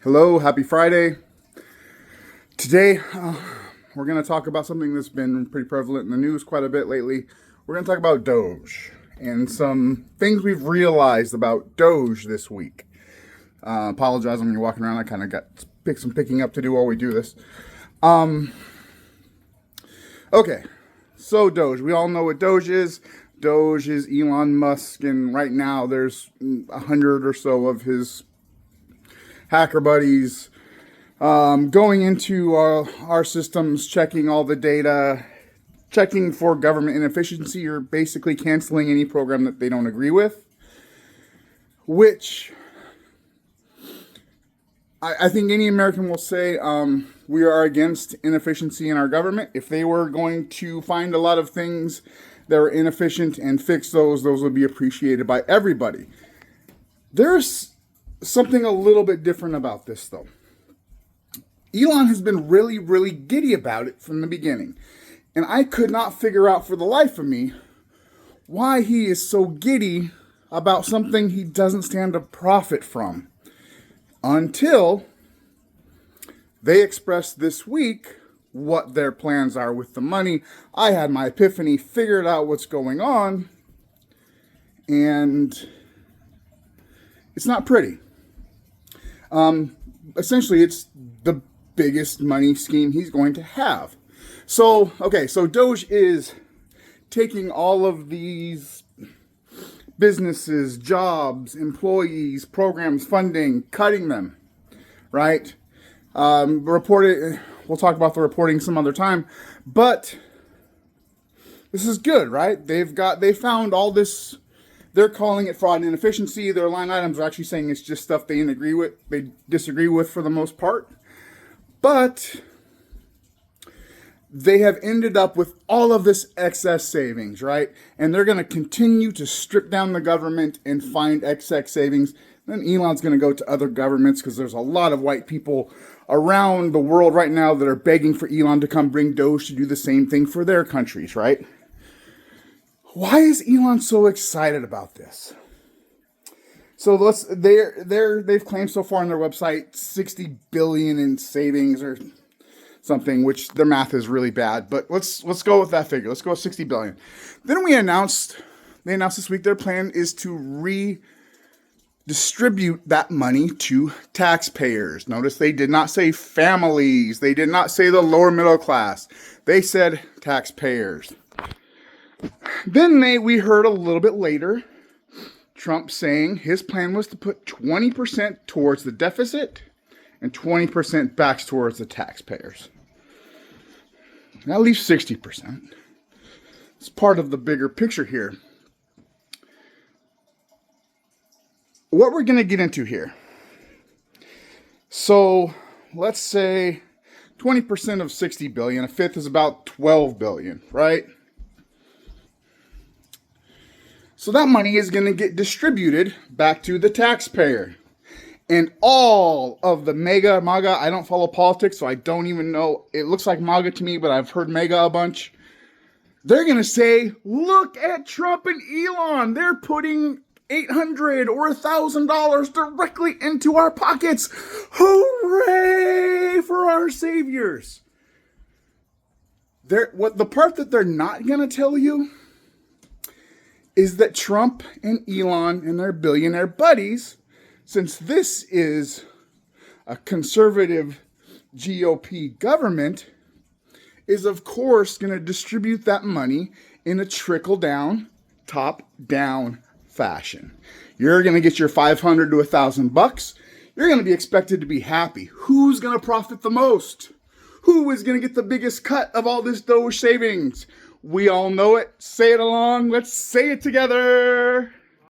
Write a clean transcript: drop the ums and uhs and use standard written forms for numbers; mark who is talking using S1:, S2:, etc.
S1: Hello, happy Friday. Today, we're going to talk about something that's been pretty prevalent in the news quite a bit lately. We're going to talk about DOGE and some things we've realized about DOGE this week. Apologize when you're walking around. I kind of got some picking up to do while we do this. Okay, so DOGE. We all know what DOGE is. DOGE is Elon Musk, and right now there's 100 or so of his hacker buddies going into our systems, checking all the data, checking for government inefficiency, or basically canceling any program that they don't agree with, which I think any American will say we are against inefficiency in our government. If they were going to find a lot of things that are inefficient and fix those would be appreciated by everybody. There's something a little bit different about this, though. Elon has been really, really giddy about it from the beginning. And I could not figure out for the life of me why he is so giddy about something he doesn't stand to profit from. Until they expressed this week what their plans are with the money. I had my epiphany, figured out what's going on, and it's not pretty. Essentially, it's the biggest money scheme he's going to have. So DOGE is taking all of these businesses, jobs, employees, programs, funding, cutting them, right? We'll talk about the reporting some other time, but this is good, right? They found all this. They're calling it fraud and inefficiency. Their line items are actually saying it's just stuff they disagree with for the most part. But they have ended up with all of this excess savings, right? And they're going to continue to strip down the government and find excess savings. Then Elon's going to go to other governments because there's a lot of white people around the world right now that are begging for Elon to come bring DOGE to do the same thing for their countries, right? Why is Elon so excited about this? So they've claimed so far on their website 60 billion in savings or something, which their math is really bad. But let's go with that figure. Let's go with 60 billion. Then they announced this week their plan is to redistribute that money to taxpayers. Notice they did not say families. They did not say the lower middle class. They said taxpayers. Then we heard a little bit later Trump saying his plan was to put 20% towards the deficit and 20% back towards the taxpayers. That leaves 60%. It's part of the bigger picture here. What we're going to get into here. So let's say 20% of 60 billion, a fifth is about 12 billion, right? So that money is going to get distributed back to the taxpayer. And all of the MAGA, I don't follow politics, so I don't even know. It looks like MAGA to me, but I've heard MAGA a bunch. They're going to say, look at Trump and Elon. They're putting $800 or $1,000 directly into our pockets. Hooray for our saviors. The part that they're not going to tell you is that Trump and Elon and their billionaire buddies, since this is a conservative GOP government, is of course going to distribute that money in a trickle-down, top-down fashion. You're going to get your $500 to $1,000. You're going to be expected to be happy. Who's going to profit the most? Who is going to get the biggest cut of all this DOGE savings? We all know it. Say it along. Let's say it together.